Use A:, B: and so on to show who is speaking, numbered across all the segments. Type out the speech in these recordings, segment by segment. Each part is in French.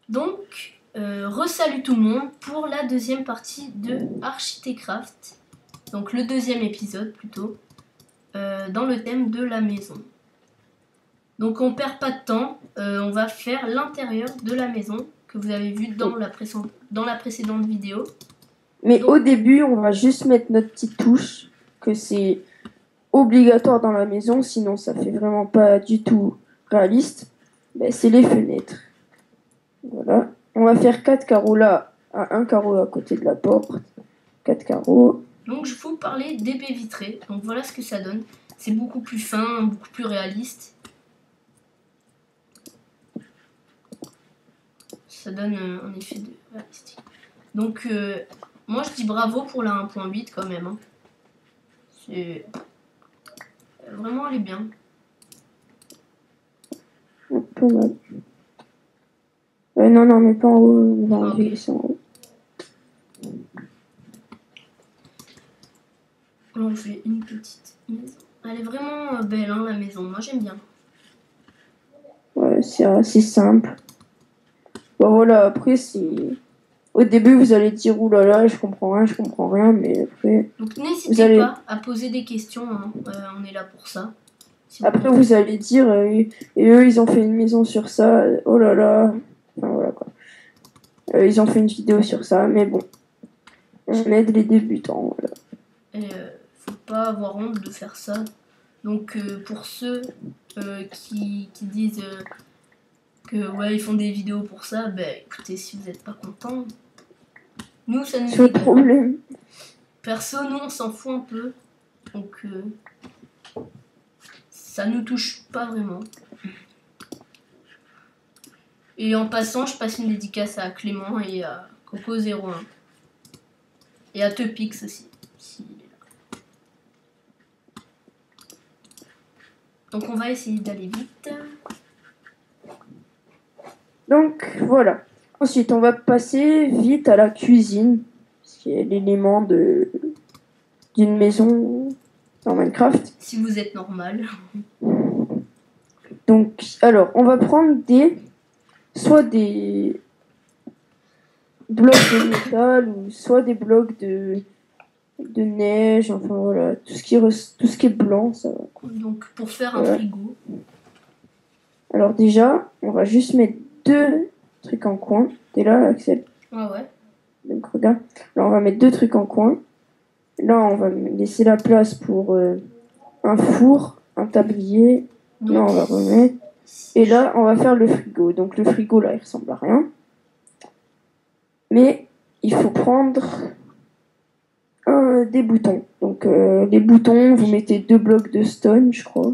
A: Donc, re-salut tout le monde pour la deuxième partie de Architectcraft. Donc le deuxième épisode plutôt, dans le thème de la maison. Donc on perd pas de temps, on va faire l'intérieur de la maison que vous avez vu dans la précédente vidéo.
B: Mais
A: Donc,
B: au début, on va juste mettre notre petite touche, que c'est obligatoire dans la maison, sinon ça fait vraiment pas du tout réaliste. Ben, c'est les fenêtres. Voilà. On va faire 4 carreaux là, un carreau à côté de la porte. 4 carreaux.
A: Donc je vous parlais d'épais vitrées, donc voilà ce que ça donne. C'est beaucoup plus fin, beaucoup plus réaliste. Ça donne un effet de réalistique. Donc moi je dis bravo pour la 1.8 quand même. Hein. C'est... Vraiment elle est bien.
B: Pas mal. Non, mais pas en haut. On va enlever ça en haut.
A: On fait une petite maison. Elle est vraiment belle, hein, la maison. Moi, j'aime bien.
B: Ouais, c'est assez simple. Bon, voilà, après, c'est... Au début, vous allez dire, oulala, je comprends rien, mais après...
A: Donc, n'hésitez pas à poser des questions. Hein. On est là pour ça.
B: Si après, vous allez dire, et eux, ils ont fait une maison sur ça. Oh là là. Enfin, voilà, quoi. Ils ont fait une vidéo sur ça, mais bon. On aide les débutants, voilà.
A: Et faut pas avoir honte de faire ça. Donc pour ceux qui disent que ouais ils font des vidéos pour ça, ben écoutez, si vous n'êtes pas content, nous ça nous
B: c'est le problème.
A: Perso, nous on s'en fout un peu, donc ça nous touche pas vraiment. Et en passant, je passe une dédicace à Clément et à Coco01 et à Tepix aussi. Donc on va essayer d'aller vite.
B: Donc voilà. Ensuite, on va passer vite à la cuisine, qui est l'élément d'une maison dans Minecraft.
A: Si vous êtes normal.
B: Donc, alors, on va prendre soit des blocs de métal, ou soit des blocs de neige, enfin voilà, tout ce qui est blanc, ça va.
A: Donc pour faire un frigo.
B: Alors déjà, on va juste mettre 2 trucs en coin. T'es là, Axel?
A: Ouais.
B: Donc regarde. Alors on va mettre 2 trucs en coin. Là, on va laisser la place pour un four, un tablier. Donc, là, on va remettre. Et là, on va faire le frigo. Donc le frigo, là, il ressemble à rien. Mais il faut prendre des boutons. Donc les boutons, vous mettez 2 blocs de stone, je crois.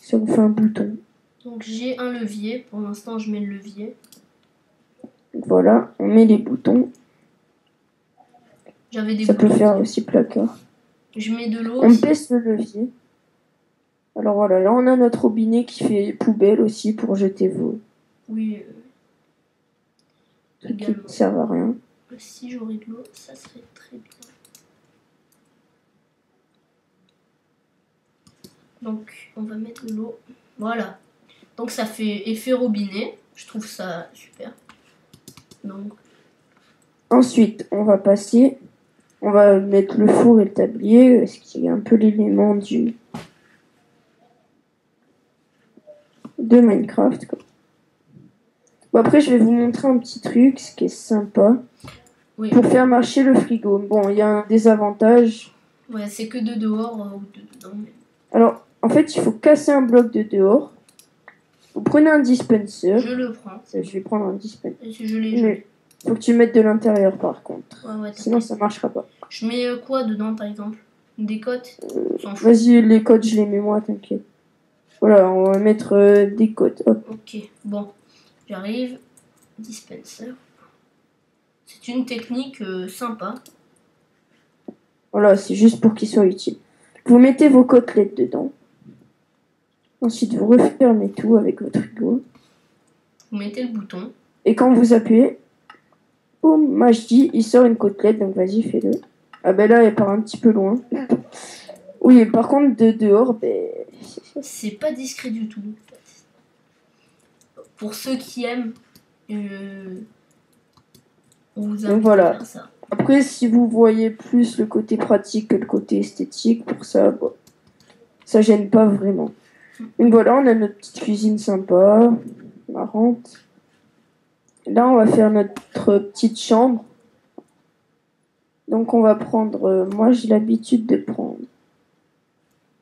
B: Ça vous fait un bouton.
A: Donc j'ai un levier. Pour l'instant, je mets le levier.
B: Donc, voilà, on met les boutons.
A: J'avais des
B: ça
A: boutons.
B: Peut faire aussi placard.
A: Je mets de l'eau.
B: On baisse le levier. Alors voilà, là on a notre robinet qui fait poubelle aussi pour jeter vos...
A: Oui.
B: Qui ne servent à rien.
A: Si j'aurais de l'eau, ça serait très bien. Donc on va mettre de l'eau. Voilà. Donc ça fait effet robinet. Je trouve ça super. Donc.
B: Ensuite, on va passer... On va mettre le four et le tablier, ce qui est un peu l'élément de Minecraft, quoi. Bon, après, je vais vous montrer un petit truc, ce qui est sympa.
A: Oui.
B: Pour faire marcher le frigo. Bon, il y a un désavantage.
A: Ouais, c'est que de dehors ou de dedans. Mais...
B: Alors, en fait, il faut casser un bloc de dehors. Vous prenez un dispenser.
A: Je le prends.
B: Je vais prendre un dispenser.
A: Je l'ai.
B: Faut que tu mettes de l'intérieur, par contre.
A: Ouais,
B: sinon, ça marchera pas.
A: Je mets quoi dedans, par exemple? Des cotes?
B: Vas-y, les cotes, je les mets moi, t'inquiète. Voilà, on va mettre des cotes. Hop.
A: Ok, bon. J'arrive. Dispenser. C'est une technique sympa.
B: Voilà, c'est juste pour qu'il soit utile. Vous mettez vos côtelettes dedans. Ensuite, vous refermez tout avec votre frigo.
A: Vous mettez le bouton.
B: Et quand vous appuyez, boum, moi je dis, il sort une côtelette, donc vas-y, fais-le. Ah ben là, elle part un petit peu loin. Oui, par contre, de dehors, ben...
A: C'est pas discret du tout. pour ceux qui aiment, on vous
B: Donc
A: invite
B: voilà.
A: à faire ça.
B: Après, si vous voyez plus le côté pratique que le côté esthétique, pour ça, bon, ça gêne pas vraiment. Donc voilà, on a notre petite cuisine sympa, marrante. Là, on va faire notre petite chambre. Donc on va prendre, moi j'ai l'habitude de prendre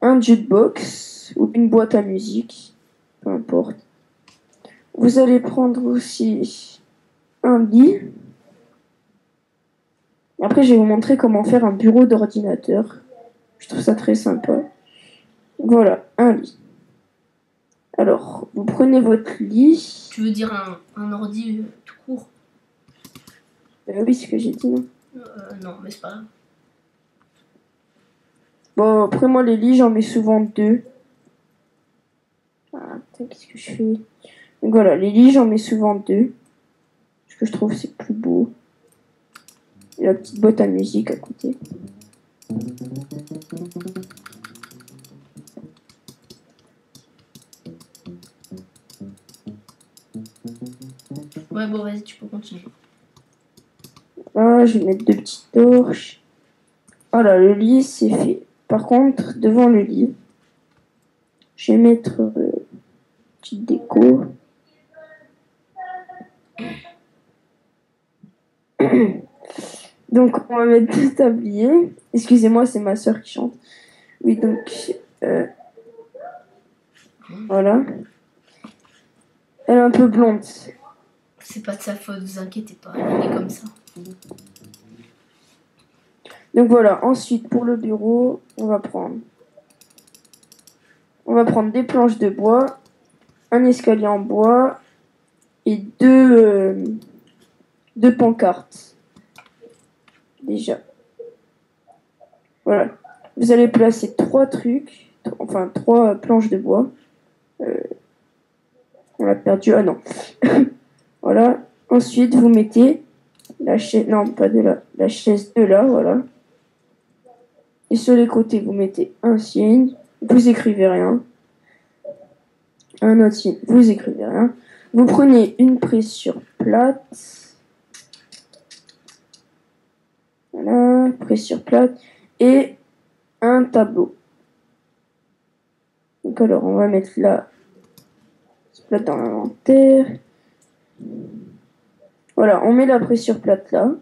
B: un jukebox ou une boîte à musique, peu importe. Vous allez prendre aussi un lit. Après, je vais vous montrer comment faire un bureau d'ordinateur. Je trouve ça très sympa. Voilà, un lit. Alors, vous prenez votre lit.
A: Tu veux dire un ordi tout court?
B: Oui, c'est ce que j'ai dit, non?
A: Non, mais c'est pas grave.
B: Bon, après moi, les lits, j'en mets souvent deux. Ah, putain, qu'est-ce que je fais? Donc voilà, les lits, j'en mets souvent deux. Parce que je trouve que c'est plus beau. Et la petite boîte à musique à côté.
A: Ouais, bon, vas-y, tu peux continuer.
B: Là, je vais mettre deux petites torches. Voilà, le lit, c'est fait. Par contre, devant le lit, je vais mettre une petite déco. Donc, on va mettre deux tabliers. Excusez-moi, c'est ma soeur qui chante. Oui, donc, voilà. Elle est un peu blonde.
A: C'est pas de sa faute, vous inquiétez pas, elle est comme ça.
B: Donc voilà, ensuite, pour le bureau, on va prendre des planches de bois, un escalier en bois et deux pancartes. Déjà. Voilà. Vous allez placer trois planches de bois. On l'a perdu. Ah non. Voilà. Ensuite, vous mettez la chaise. Non, pas de là. La chaise de là, voilà. Et sur les côtés, vous mettez un signe. Vous écrivez rien. Un autre signe. Vous écrivez rien. Vous prenez une prise sur plate. Voilà. Prise sur plate. Et un tableau. Donc alors, on va mettre la plate dans l'inventaire. Voilà, on met la prise sur plate là.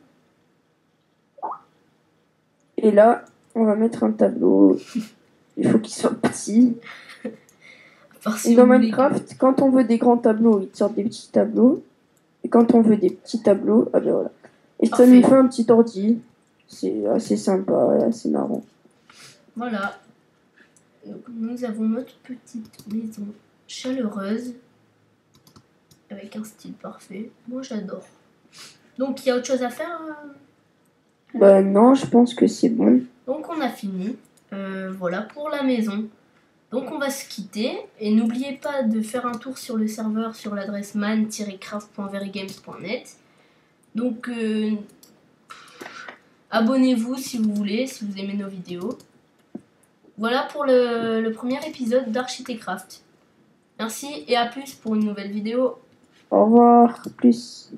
B: Et là, on va mettre un tableau. Il faut qu'il soit petit.
A: Si
B: Et dans Minecraft, quand on veut des grands tableaux, ils te sortent des petits tableaux. Et quand on veut des petits tableaux, ah ben voilà. Et ça nous fait un petit ordi. C'est assez sympa et assez marrant.
A: Voilà. Donc, nous avons notre petite maison chaleureuse. Avec un style parfait. Moi, j'adore. Donc, il y a autre chose à faire
B: Bah non, je pense que c'est bon.
A: Donc, on a fini. Voilà pour la maison. Donc, on va se quitter. Et n'oubliez pas de faire un tour sur le serveur sur l'adresse man-craft.verygames.net. Donc, abonnez-vous si vous voulez, si vous aimez nos vidéos. Voilà pour le premier épisode d'Architecraft. Merci et à plus pour une nouvelle vidéo.
B: Au revoir, plus.